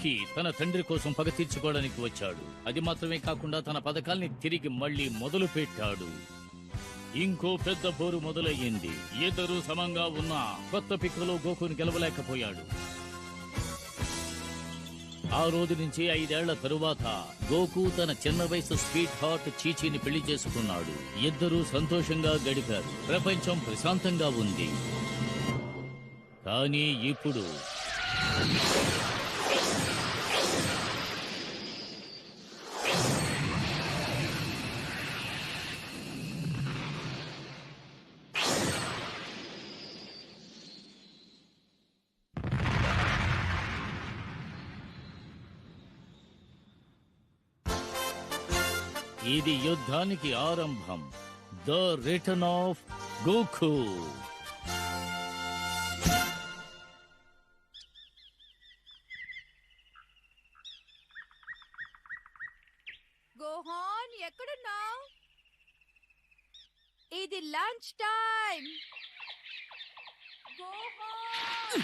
గోకి తన తండ్రి కోసం పగ తీర్చుకోవడానికి వచ్చాడు. అది మాత్రమే కాకుండా తన పథకాల్ని తిరిగి మళ్లీ మొదలు పెట్టాడు. ఇంకో పెద్ద పోరు మొదలయ్యింది. ఇద్దరూ సమంగా ఉన్న కొత్త పిక్కలో గోకుని గెలవలేకపోయాడు. ఆ రోజు నుంచి 5 ఏళ్ల తరువాత గోకు తన చిన్న వయసు స్వీట్ హార్ట్ చీచీని పెళ్లి చేసుకున్నాడు. ఇద్దరూ సంతోషంగా గడిపారు. ప్రపంచం ప్రశాంతంగా ఉంది. కానీ ఇప్పుడు ఇది యుద్ధానికి ఆరంభం. The return of Goku. Gohan ఎక్కడున్నావు? ఇది లంచ్ టైం. గోహాన్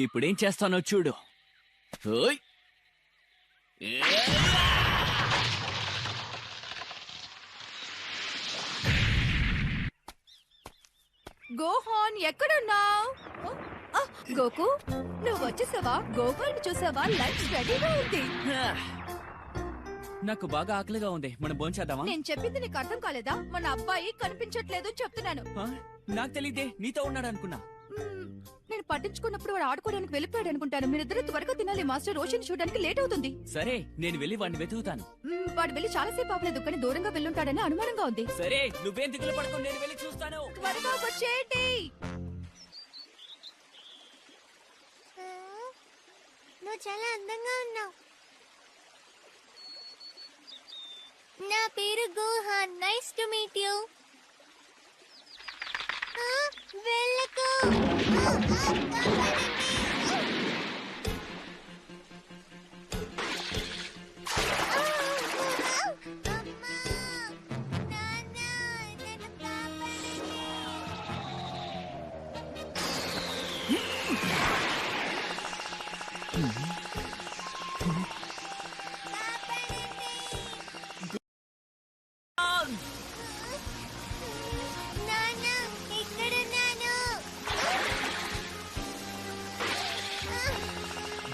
ఇప్పుడేం చేస్తానో చూడు. ఓయ్! గోహాన్ ఎక్కడున్నావు? గోకు నువ్వు వచ్చేసావా? గోహాన్ చూసావా? లంచ్ రెడీగా ఉంది. నాకు బాగా ఆకలిగా ఉంది. మనం భోంచేద్దామా? నేను చెప్పింది నీకు అర్థం కాలేదా? మన అబ్బాయి కనిపించట్లేదు చెప్తున్నాను. నాకు తెలియదే, నీతో ఉన్నాడు అనుకున్నా. నేను పట్టించుకున్నప్పుడు వాడు ఆడుకోవడానికి వెళ్ళిపోయాడు అనుకుంటాను. మీరిద్దరు త్వరగా తినాలి మాస్టర్. రోషన్ చూడడానికి లేట్ అవుతుంది. సరే, నేను వెళ్ళి వాడిని వెతుకుతాను. వాడు వెళ్ళి చాలాసేపు అవ్వలేదు, కానీ దూరంగా వెళ్ళుంటాడని అనుమానంగా ఉంది. సరే, నువ్వేం దిగులు పడుకో, నేను వెళ్ళి చూస్తాను. త్వరగా వచ్చేయండి. నువ్వు చాలా అందంగా ఉన్నావు. నా పేరు Gohan. Nice to meet you. వెళ్ళకు.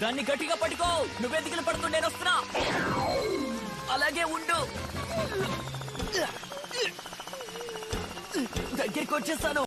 దాన్ని గట్టిగా పట్టుకో. నువ్వే దిగులు పడుతూ నేను వస్తున్నా. అలాగే ఉండు. దగ్గరికి వచ్చేస్తాను.